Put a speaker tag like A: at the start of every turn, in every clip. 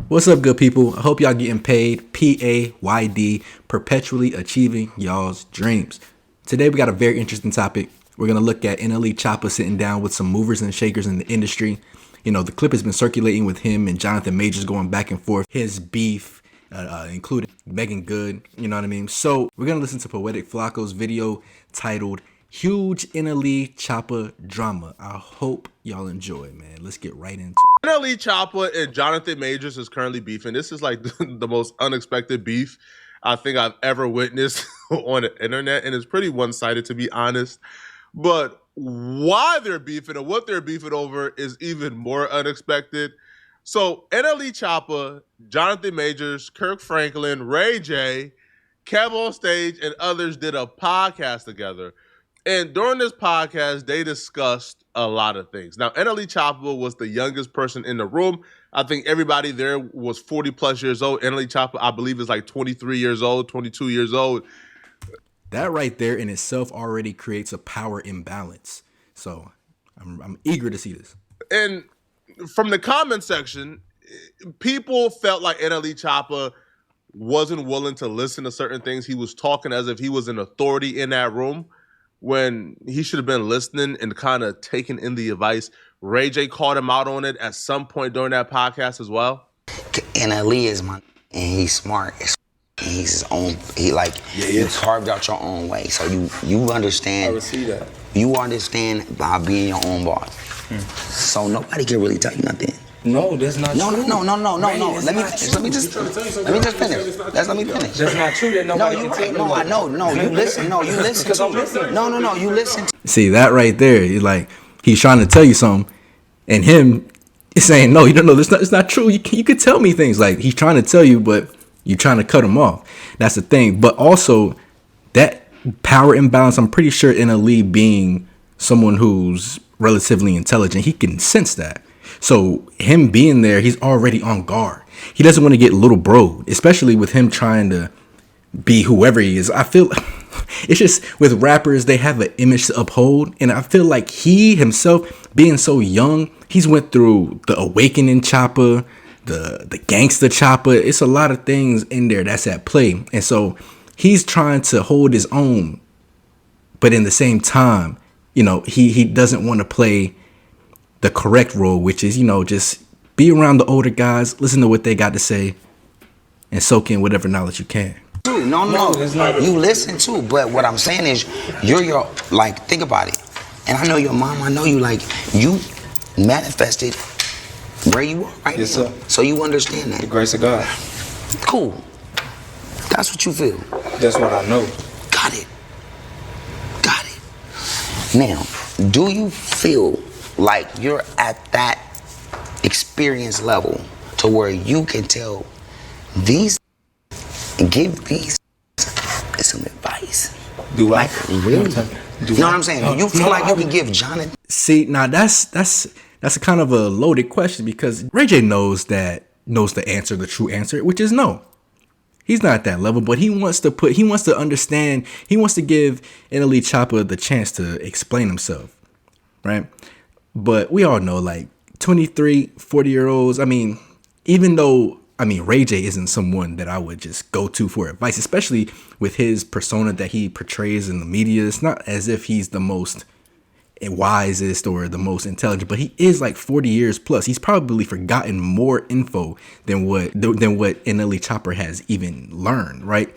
A: What's up, good people? I hope y'all getting paid. P.A.Y.D. Perpetually Achieving Y'all's Dreams. Today we got a very interesting topic. We're going to look at NLE Choppa sitting down with some movers and shakers in the industry. You know, the clip has been circulating with him and Jonathan Majors going back and forth. His beef, including Megan Good, you know what I mean? So we're going to listen to Poetic Flacco's video titled Huge NLE Choppa Drama. I hope y'all enjoy, man. Let's get right into it.
B: NLE Choppa and Jonathan Majors is currently beefing. This is like the most unexpected beef I think I've ever witnessed on the internet, and it's pretty one-sided, to be honest. But why they're beefing and what they're beefing over is even more unexpected. So NLE Choppa, Jonathan Majors, Kirk Franklin, Ray J, Kev on Stage, and others did a podcast together. And during this podcast, they discussed a lot of things. Now, NLE Choppa was the youngest person in the room. I think everybody there was 40 plus years old. NLE Choppa, I believe, is like 23 years old, 22 years old.
A: That right there in itself already creates a power imbalance. So I'm eager to see this.
B: And from the comment section, people felt like NLE Choppa wasn't willing to listen to certain things. He was talking as if he was an authority in that room, when he should have been listening and kind of taking in the advice. Ray J called him out on it at some point during that podcast as well.
C: NLE is my, and he's smart. And he's his own. You carved out your own way, so you understand.
D: I would see that.
C: You understand by being your own boss. So nobody can really tell you nothing.
D: No, that's not true.
C: No. Let me just finish. Let me finish.
D: That's not true. That nobody can tell you.
C: No, I know. No, you listen. No, you listen.
D: Because I'm listening.
C: No, you listen.
A: See, that right there, he's trying to tell you something, and him is saying, no, you don't know, it's not true. You could tell me things. Like, he's trying to tell you, but you're trying to cut him off. That's the thing. But also, that power imbalance, I'm pretty sure NLE, being someone who's relatively intelligent, he can sense that. So him being there, he's already on guard. He doesn't want to get little bro, especially with him trying to be whoever he is. I feel it's just with rappers, they have an image to uphold. And I feel like he himself, being so young, he's went through the Awakening Choppa, the Gangsta Choppa. It's a lot of things in there that's at play. And so he's trying to hold his own. But in the same time, he doesn't want to play the correct role, which is, just be around the older guys, listen to what they got to say, and soak in whatever knowledge you can.
C: No, you listen too, but what I'm saying is, think about it. And I know your mom, I know you manifested where you are right
D: yes,
C: now.
D: Sir.
C: So you understand that.
D: The grace of God.
C: Cool. That's what you feel.
D: That's what I know.
C: Got it. Now, do you feel like you're at that experience level to where you can tell these and give these some advice?
D: Do I?
C: Really? You know what I'm saying? Do you feel like you can give Jonathan?
A: See, now that's a kind of a loaded question, because Ray J knows the answer, the true answer, which is no. He's not at that level, but he wants to understand, he wants to give NLE Choppa the chance to explain himself, right? But we all know, 23, 40-year-olds, even though, Ray J isn't someone that I would just go to for advice, especially with his persona that he portrays in the media. It's not as if he's the most wisest or the most intelligent, but he is 40 years plus. He's probably forgotten more info than what NLE Choppa has even learned, right?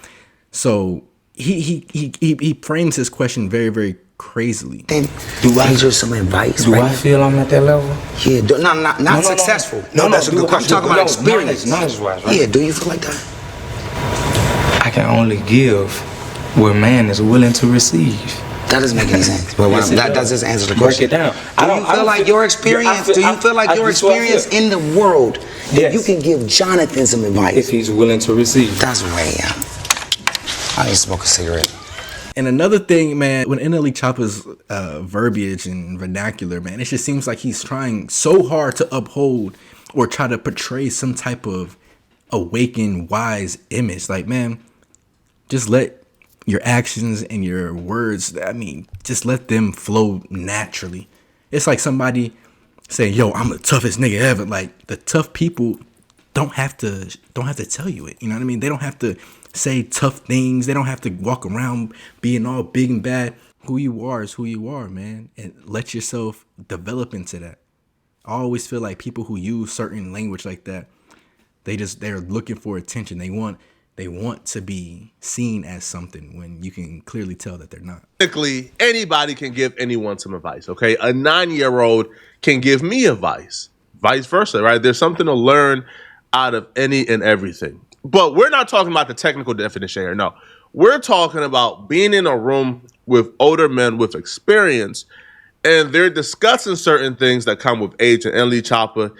A: So he frames his question very, very crazily.
C: Then do I need some advice?
D: Do I feel I'm at that level?
C: Yeah, not successful. No, that's a good question. I'm talking about experience.
D: Knowledge-wise, right?
C: Yeah, do you feel like that?
D: I can only give what man is willing to receive.
C: That doesn't make any sense. But that does just answer the question.
D: Break it down.
C: Do you feel like your experience in the world, that you can give Jonathan some advice?
D: If he's willing to receive.
C: That's way out. I need to smoke a cigarette.
A: And another thing, man, when NLE Choppa's verbiage and vernacular, man, it just seems like he's trying so hard to uphold or try to portray some type of awakened, wise image. Man, just let your actions and your words, just let them flow naturally. It's like somebody saying, yo, I'm the toughest nigga ever. The tough people don't have to tell you it. You know what I mean? They don't have to say tough things. They don't have to walk around being all big and bad. Who you are is who you are, man. And let yourself develop into that. I always feel like people who use certain language like that, they're looking for attention. They want to be seen as something when you can clearly tell that they're not.
B: Technically, anybody can give anyone some advice, okay? A 9-year-old can give me advice, vice versa, right? There's something to learn out of any and everything. But we're not talking about the technical definition here, no. We're talking about being in a room with older men with experience, and they're discussing certain things that come with age, and NLE Choppa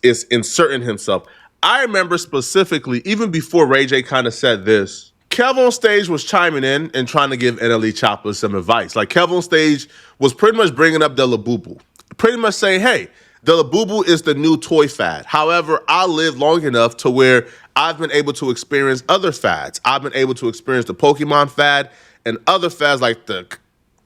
B: is inserting himself. I remember specifically, even before Ray J kind of said this, Kev on stage was chiming in and trying to give NLE Choppa some advice. Like, Kev on stage was pretty much bringing up the Labubu, pretty much saying, hey, the Labubu is the new toy fad. However, I lived long enough to where I've been able to experience other fads. I've been able to experience the Pokemon fad and other fads like the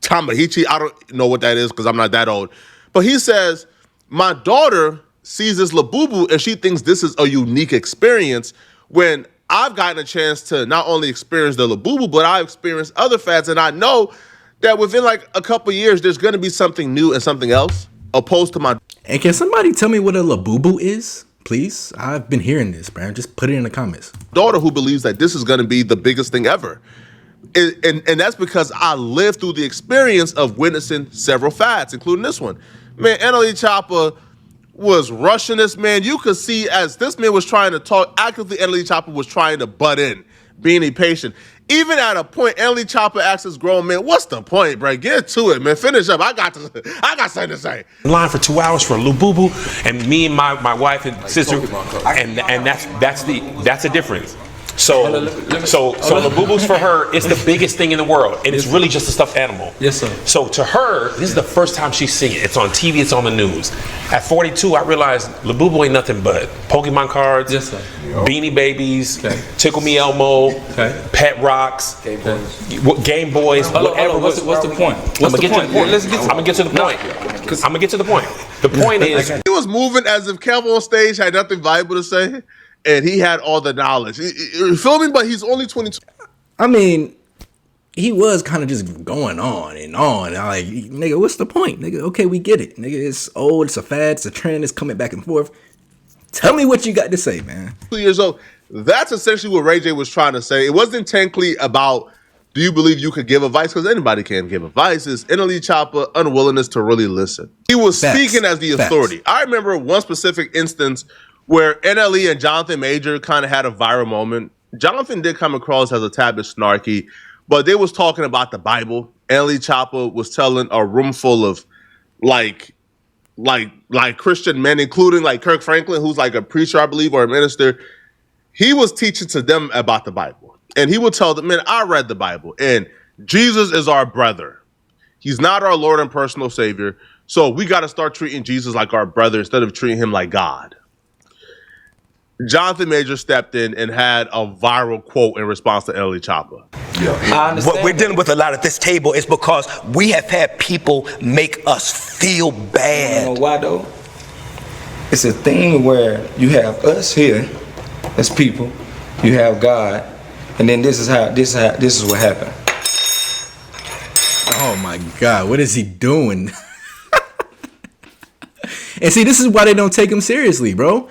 B: Tamahichi. I don't know what that is because I'm not that old. But he says, my daughter sees this Labubu and she thinks this is a unique experience when I've gotten a chance to not only experience the Labubu, but I've experienced other fads. And I know that within like a couple years, there's going to be something new and something else opposed to my...
A: And can somebody tell me what a Labubu is, please? I've been hearing this, Brian. Just put it in the comments.
B: Daughter who believes that this is going to be the biggest thing ever. And that's because I lived through the experience of witnessing several fads, including this one. Man, NLE Choppa was rushing this, man. You could see as this man was trying to talk, actively NLE Choppa was trying to butt in, being impatient. Even at a point, NLE Choppa asks this grown man, what's the point, bro? Get to it, man. Finish up. I got something to say.
E: Line for 2 hours for a Labubu, and me and my wife and sister, and that's a difference. So Labubu's for her, it's the biggest thing in the world, and it's really just a stuffed animal.
D: Yes, sir.
E: So to her, this is the first time she's seeing it. It's on TV, it's on the news. At 42, I realized Labubu ain't nothing but Pokemon cards,
D: yes, sir.
E: Beanie Babies,
D: okay.
E: Tickle Me Elmo,
D: okay.
E: Pet Rocks, Game Boys, whatever.
D: What's the point?
E: I'm gonna get to the point. The point is,
B: he was moving as if Kev on stage had nothing valuable to say, and he had all the knowledge. You feel me? But he's only 22.
A: I mean, he was kind of just going on and on. I'm like, nigga, what's the point? Nigga, okay, we get it. Nigga, it's old, it's a fad, it's a trend, it's coming back and forth. Tell me what you got to say, man.
B: 2 years old. That's essentially what Ray J was trying to say. It wasn't technically about, do you believe you could give advice? Because anybody can give advice. It's NLE Choppa unwillingness to really listen. He was speaking as the authority. I remember one specific instance where NLE and Jonathan Major kind of had a viral moment. Jonathan did come across as a tad bit snarky, but they was talking about the Bible. NLE Choppa was telling a room full of like Christian men, including like Kirk Franklin, who's like a preacher, I believe, or a minister. He was teaching to them about the Bible. And he would tell them, man, I read the Bible, and Jesus is our brother. He's not our Lord and personal Savior. So we got to start treating Jesus like our brother instead of treating him like God. Jonathan Major stepped in and had a viral quote in response to NLE Choppa.
F: What we're dealing with a lot at this table is because we have had people make us feel bad.
D: You know why though? It's a thing where you have us here as people, you have God, and then this is what happened.
A: Oh my God, what is he doing? And see, this is why they don't take him seriously, bro.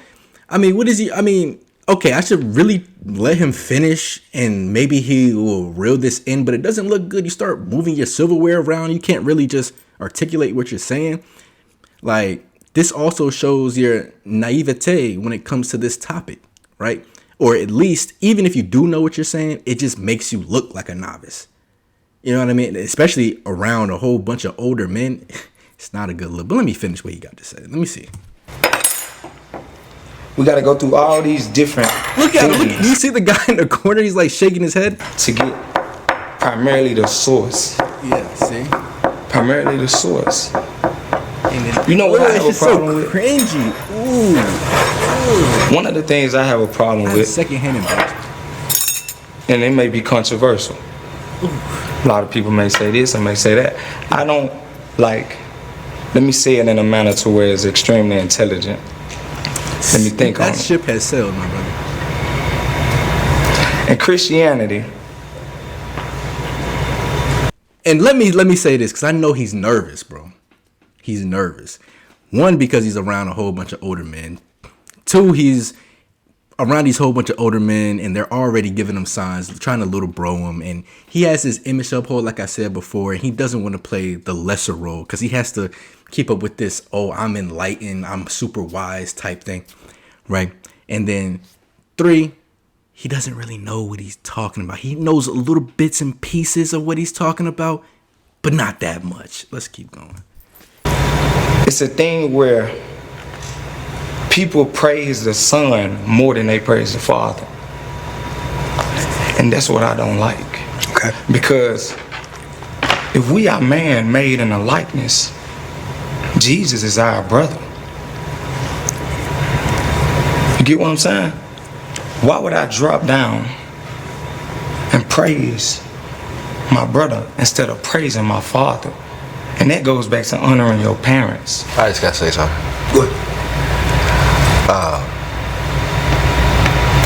A: I mean, what is he? I mean, okay, I should really let him finish and maybe he will reel this in, but it doesn't look good. You start moving your silverware around. You can't really just articulate what you're saying. Like, this also shows your naivete when it comes to this topic, right? Or at least, even if you do know what you're saying, it just makes you look like a novice. You know what I mean? Especially around a whole bunch of older men. It's not a good look. But let me finish what he got to say. Let me see.
D: We got to go through all these different
A: Look, you see the guy in the corner? He's like shaking his head.
D: To get primarily the source.
A: Yeah, see?
D: Primarily the source. You know what I have a problem with?
A: Cringy. Ooh.
D: One of the things I have a problem with,
A: secondhand embarrassment,
D: and it may be controversial. A lot of people may say this and may say that. I don't like, let me say it in a manner to where it's extremely intelligent. Let me think on
A: That
D: it.
A: ship has sailed, my brother.
D: And Christianity,
A: And let me say this, because I know he's nervous, bro. He's nervous. One, because he's around a whole bunch of older men. Two, he's around these whole bunch of older men, and they're already giving him signs, trying to little bro him. And he has his image to uphold, like I said before, and he doesn't want to play the lesser role because he has to keep up with this, oh, I'm enlightened, I'm super wise type thing, right? And then three, he doesn't really know what he's talking about. He knows little bits and pieces of what he's talking about, but not that much. Let's keep going.
D: it's a thing where people praise the Son more than they praise the Father. And that's what I don't like.
F: Okay.
D: Because if we are man made in a likeness, Jesus is our brother. You get what I'm saying? Why would I drop down and praise my brother instead of praising my father? And that goes back to honoring your parents.
G: I just gotta say something.
F: Good.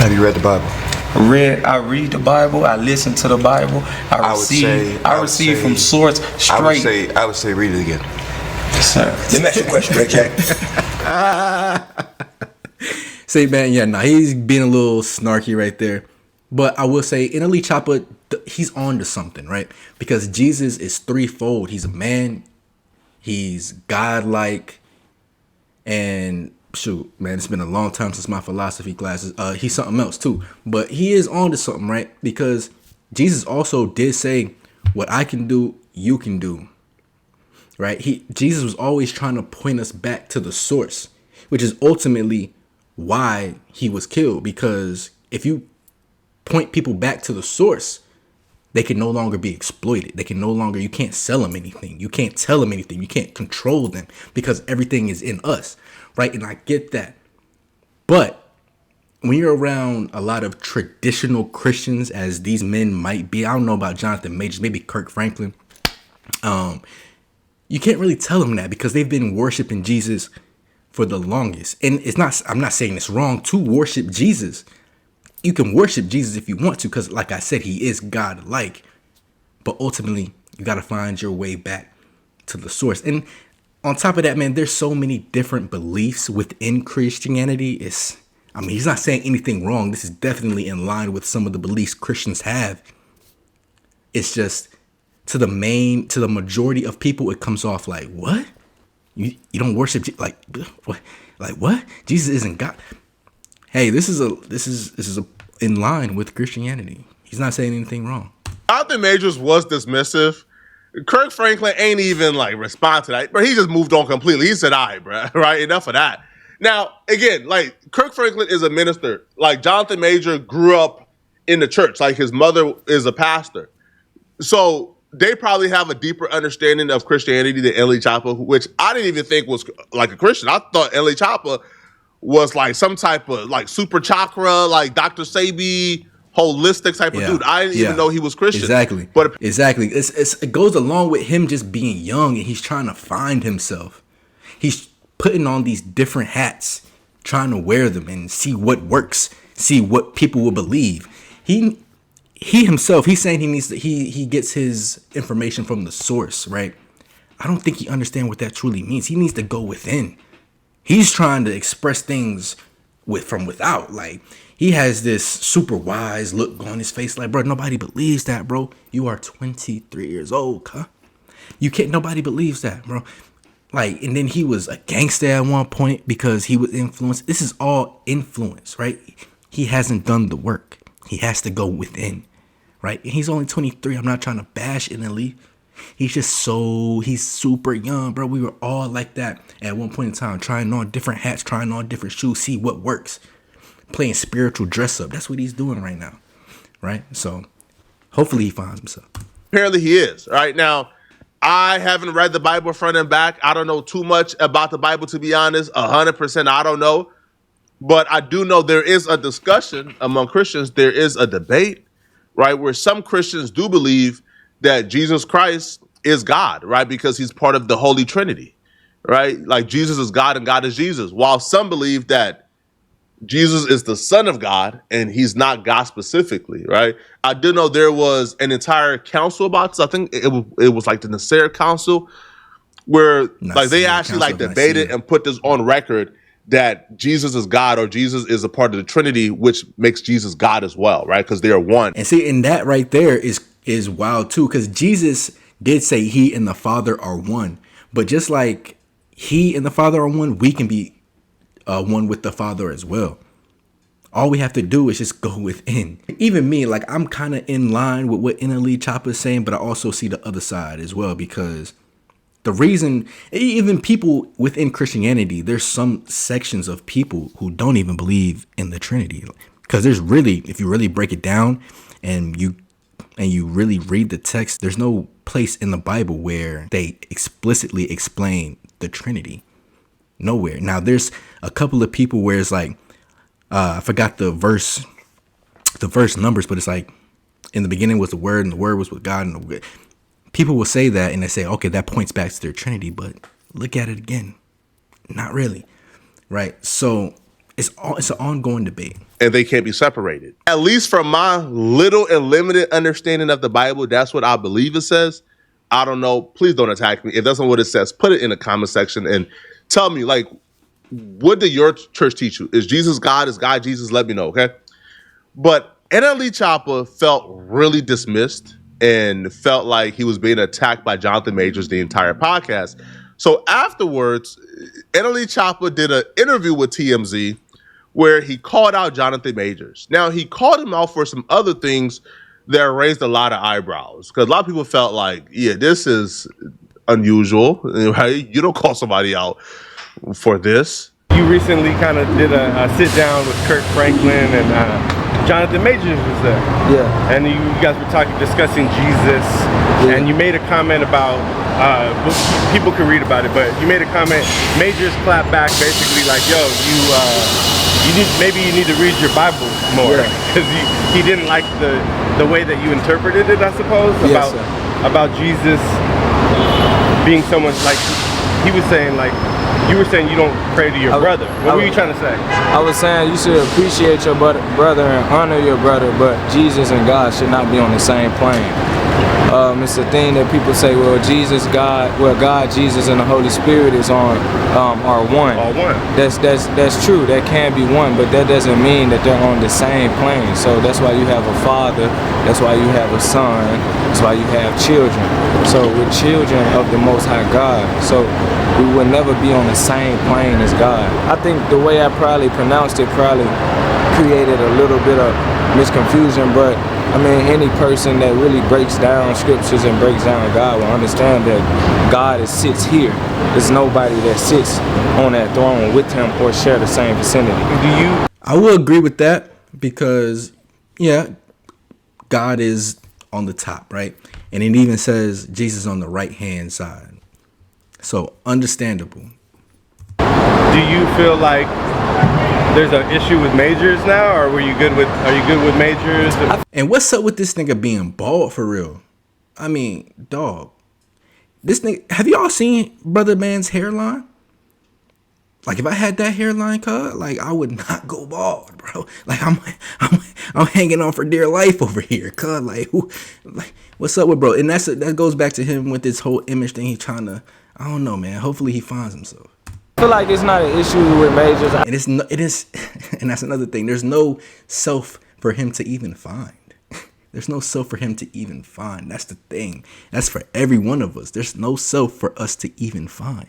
G: Have you read the Bible?
D: I read the Bible, I listen to the Bible, I receive from source straight.
G: I would say read it again.
D: Sir.
F: Let me ask you a question, Ray Jack.
A: Say, man, yeah, nah, he's being a little snarky right there. But I will say, NLE Choppa, he's on to something, right? Because Jesus is threefold. He's a man, he's godlike, and shoot, man, it's been a long time since my philosophy classes. He's something else too. But he is on to something, right? Because Jesus also did say, what I can do, you can do. Right? Jesus was always trying to point us back to the source, which is ultimately why he was killed. Because if you point people back to the source, they can no longer be exploited. They can no longer, you can't sell them anything. You can't tell them anything. You can't control them because everything is in us. Right? And I get that. But when you're around a lot of traditional Christians, as these men might be, I don't know about Jonathan Majors, maybe Kirk Franklin, you can't really tell them that because they've been worshiping Jesus for the longest. And I'm not saying it's wrong to worship Jesus. You can worship Jesus if you want to, because like I said, he is God-like. But ultimately, you got to find your way back to the source. And on top of that, man, there's so many different beliefs within Christianity. He's not saying anything wrong. This is definitely in line with some of the beliefs Christians have. It's just to the majority of people, it comes off like, what? You don't worship like what? Like what? Jesus isn't God. Hey, this is in line with Christianity. He's not saying anything wrong.
B: Jonathan Majors was dismissive. Kirk Franklin ain't even like respond to that, but he just moved on completely. He said, "All right, bro, right? Enough of that." Now, again, like Kirk Franklin is a minister. Like Jonathan Major grew up in the church. Like his mother is a pastor, so they probably have a deeper understanding of Christianity than NLE Choppa, which I didn't even think was like a Christian. I thought NLE Choppa was like some type of like super chakra, like Dr. Sebi, holistic type of dude. I didn't even know he was Christian.
A: Exactly.
B: But
A: exactly. It goes along with him just being young and he's trying to find himself. He's putting on these different hats, trying to wear them and see what works, see what people will believe. He himself, he's saying he gets his information from the source, right? I don't think he understands what that truly means. He needs to go within. He's trying to express things from without. Like he has this super wise look on his face. Like, bro, nobody believes that, bro. You are 23 years old, huh? Nobody believes that, bro. Like, and then he was a gangster at one point because he was influenced. This is all influence, right? He hasn't done the work. He has to go within, right? And he's only 23. I'm not trying to bash NLE. He's super young, bro. We were all like that at one point in time, trying on different hats, trying on different shoes, see what works. Playing spiritual dress up. That's what he's doing right now, right? So hopefully he finds himself.
B: apparently he is. Right now, I haven't read the Bible front and back. I don't know too much about the Bible, to be honest. 100% I don't know. But I do know there is a discussion among Christians. There is a debate, right, where some Christians do believe that Jesus Christ is God, right, because he's part of the Holy Trinity, right? Like Jesus is God and God is Jesus. While some believe that Jesus is the Son of God, and he's not God specifically, right? I did know there was an entire council about this. I think it was like the Nicene Council, where like they actually like debated and put this on record that Jesus is God, or Jesus is a part of the Trinity, which makes Jesus God as well, right? Because they are one.
A: And see, and that right there is wild too, because Jesus did say he and the Father are one. But just like he and the Father are one, we can be one with the Father as well. All we have to do is just go within. Even me, like I'm kind of in line with what NLE Choppa is saying, but I also see the other side as well, because the reason, even people within Christianity, there's some sections of people who don't even believe in the Trinity. Because there's really, if you really break it down and you really read the text, there's no place in the Bible where they explicitly explain the Trinity. Nowhere. Now, there's a couple of people where it's like, I forgot the verse numbers, but it's like, in the beginning was the Word, and the Word was with God, and people will say that, and they say, okay, that points back to their Trinity, but look at it again. Not really, right? So it's an ongoing debate.
B: And they can't be separated. At least from my little and limited understanding of the Bible, that's what I believe it says. I don't know. Please don't attack me. If that's not what it says, put it in the comment section and tell me, like, what did your church teach you? Is Jesus God? Is God Jesus? Let me know, okay? But NLE Choppa felt really dismissed and felt like he was being attacked by Jonathan Majors the entire podcast. So afterwards, NLE Choppa did an interview with TMZ where he called out Jonathan Majors. Now, he called him out for some other things that raised a lot of eyebrows, because a lot of people felt like, yeah, this is unusual, right? You don't call somebody out for this.
H: You recently kind of did a sit down with Kirk Franklin, and Jonathan Majors was there.
I: Yeah.
H: And you guys were discussing Jesus, and you made a comment about, people can read about it, but you made a comment, Majors clapped back basically like, yo, maybe you need to read your Bible more, because he didn't like the way that you interpreted it, I suppose, about Jesus being someone, like, he was saying, like, you were saying you don't pray to your brother. What were you trying to say?
I: I was saying you should appreciate your brother and honor your brother, but Jesus and God should not be on the same plane. It's the thing that people say, well, God, Jesus, and the Holy Spirit are one.
H: All one.
I: That's true. That can be one, but that doesn't mean that they're on the same plane. So that's why you have a father. That's why you have a son. That's why you have children. So we're children of the Most High God. So we will never be on the same plane as God. I think the way I probably pronounced it probably created a little bit of misconfusion, but I mean, any person that really breaks down scriptures and breaks down God will understand that God sits here. There's nobody that sits on that throne with him or share the same vicinity.
A: I will agree with that, because, yeah, God is on the top, right? And it even says Jesus on the right-hand side. So, understandable.
H: Do you feel like there's an issue with Majors now, or are you good with Majors?
A: And what's up with this nigga being bald for real? I mean, dog. This nigga, have y'all seen Brother Man's hairline? Like, if I had that hairline, cuz, like, I would not go bald, bro. Like, I'm hanging on for dear life over here, cuz. Like, what's up with bro? And that goes back to him with this whole image thing. He's trying to, I don't know, man. Hopefully he finds himself.
I: I feel like it's not an issue with Majors.
A: And it is, and that's another thing. There's no self for him to even find. There's no self for him to even find. That's the thing. That's for every one of us. There's no self for us to even find.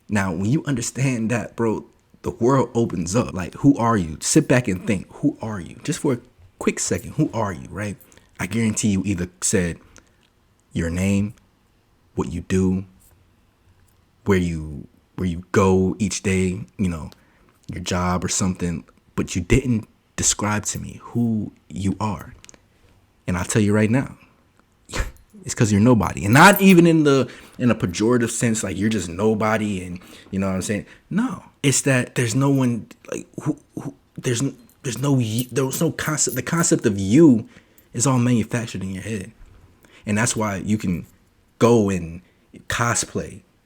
A: Now, when you understand that, bro, the world opens up. Like, who are you? Sit back and think, who are you? Just for a quick second, who are you, right? I guarantee you either said your name, what you do, where you go each day, you know, your job or something, but you didn't describe to me who you are. And I'll tell you right now, it's because you're nobody. And not even in a pejorative sense, like you're just nobody and you know what I'm saying? No, it's that there's no one, like, there's no concept. The concept of you is all manufactured in your head. And that's why you can go and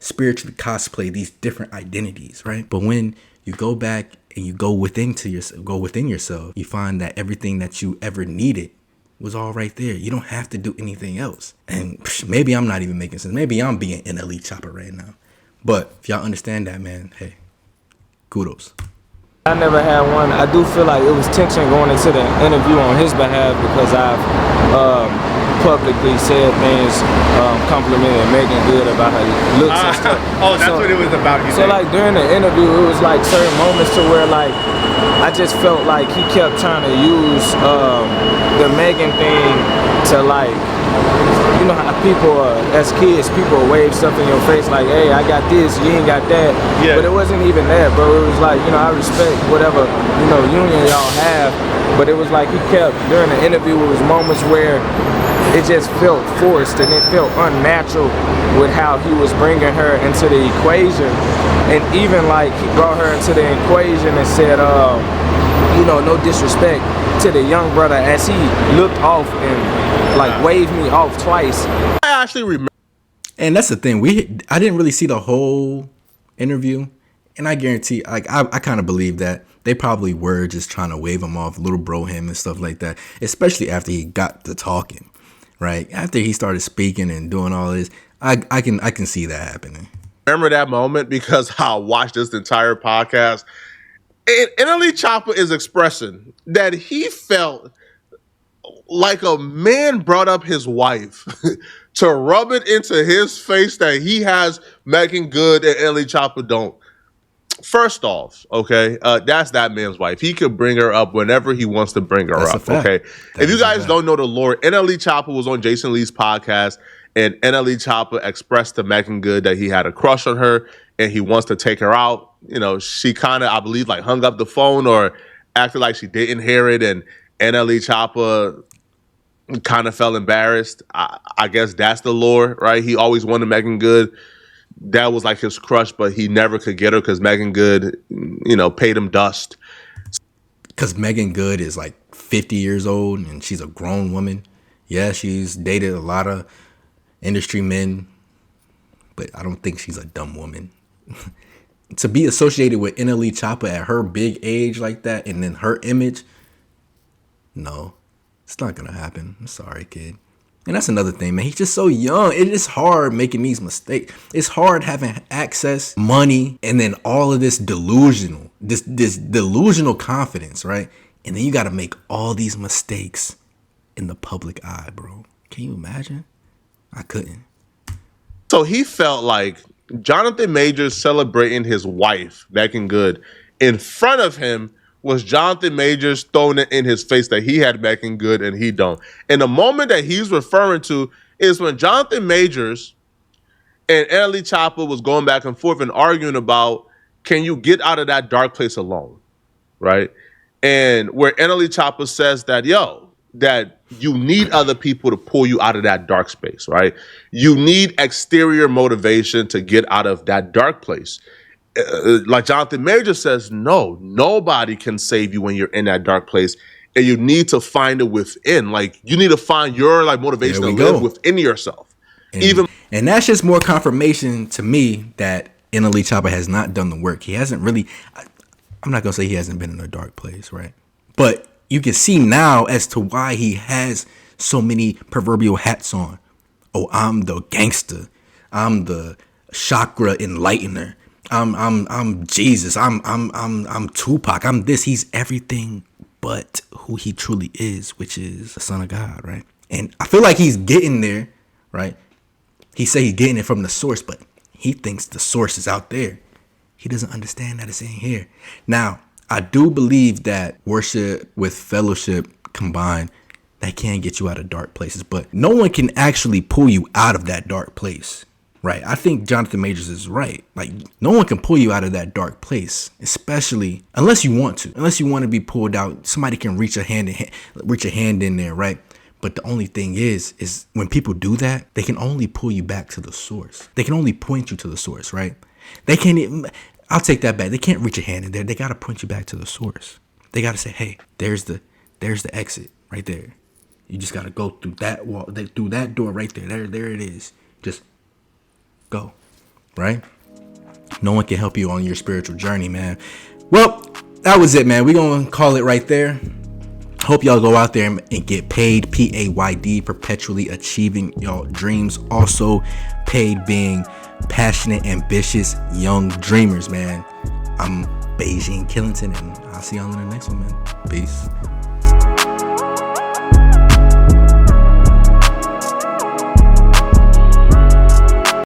A: spiritually cosplay these different identities, right? But when You go back and you go within yourself. You find that everything that you ever needed was all right there. You don't have to do anything else. And maybe I'm not even making sense. Maybe I'm being NLE Choppa right now. But if y'all understand that, man, hey, kudos.
I: I never had one. I do feel like it was tension going into the interview on his behalf because I've publicly said things complimenting Megan Good about her looks and stuff.
H: Oh, that's what it was about.
I: So like during the interview, it was like certain moments to where like I just felt like he kept trying to use the Megan thing to like, you know how people, as kids, people wave stuff in your face like, hey, I got this, you ain't got that. Yeah. But it wasn't even that, bro. It was like, you know, I respect whatever, you know, union y'all have. But it was like he kept, during the interview, it was moments where it just felt forced and it felt unnatural with how he was bringing her into the equation. And even like he brought her into the equation and said, you know, no disrespect to the young brother as he looked off and like waved me off twice.
B: I actually remember.
A: And that's the thing. I didn't really see the whole interview. And I guarantee, like, I kind of believe that they probably were just trying to wave him off, little bro him and stuff like that. Especially after he got to talking, right? After he started speaking and doing all this, I can see that happening.
B: Remember that moment because I watched this entire podcast. And NLE Choppa is expressing that he felt like a man brought up his wife to rub it into his face that he has Megan Good and NLE Choppa don't. First off, okay, that's that man's wife. He could bring her up whenever he wants to bring her up, okay? If you guys don't know the lore, NLE Choppa was on Jason Lee's podcast, and NLE Choppa expressed to Megan Good that he had a crush on her and he wants to take her out. You know, she kind of, I believe, like hung up the phone or acted like she didn't hear it, and NLE Choppa kind of felt embarrassed. I guess that's the lore, right? He always wanted Megan Good. That was like his crush, but he never could get her because Megan Good, you know, paid him dust.
A: Because Megan Good is like 50 years old and she's a grown woman. Yeah, she's dated a lot of industry men, but I don't think she's a dumb woman. To be associated with NLE Choppa at her big age like that and then her image, no, it's not going to happen. I'm sorry, kid. And that's another thing, man. He's just so young. It is hard making these mistakes. It's hard having access, money, and then all of this delusional confidence, right? And then you got to make all these mistakes in the public eye, bro. Can you imagine? I couldn't.
B: So he felt like Jonathan Majors celebrating his wife, Megan Good, in front of him was Jonathan Majors throwing it in his face that he had Megan Good and he don't. And the moment that he's referring to is when Jonathan Majors and NLE Choppa was going back and forth and arguing about, can you get out of that dark place alone, right? And where NLE Choppa says that, that you need other people to pull you out of that dark space, right? You need exterior motivation to get out of that dark place. Like Jonathan Major says, no, nobody can save you when you're in that dark place, and you need to find it within. Like you need to find your like motivation to live within yourself.
A: And that's just more confirmation to me that NLE Choppa has not done the work. He hasn't really. I'm not gonna say he hasn't been in a dark place, right? But you can see now as to why he has so many proverbial hats on. Oh, I'm the gangster. I'm the chakra enlightener. I'm Jesus. I'm Tupac. I'm this. He's everything but who he truly is, which is the Son of God, right? And I feel like he's getting there, right? He say he's getting it from the source, but he thinks the source is out there. He doesn't understand that it's in here. Now, I do believe that worship with fellowship combined, that can get you out of dark places, but no one can actually pull you out of that dark place. Right. I think Jonathan Majors is right. Like no one can pull you out of that dark place, especially unless you want to. Unless you want to be pulled out, somebody can reach a hand in there, right? But the only thing is when people do that, they can only pull you back to the source. They can only point you to the source, right? They can't even, I'll take that back. They can't reach a hand in there. They got to point you back to the source. They got to say, "Hey, there's the exit right there. You just got to go through that wall, through that door right there. There it is. Just go," right? No one can help you on your spiritual journey, man. Well, that was it, man. We're going to call it right there. Hope y'all go out there and get paid. P.A.Y.D. Perpetually Achieving Your Dreams. Also, P.A.Y.D. being passionate, ambitious, young dreamers, man. I'm Beijing Killington, and I'll see y'all in the next one, man. Peace.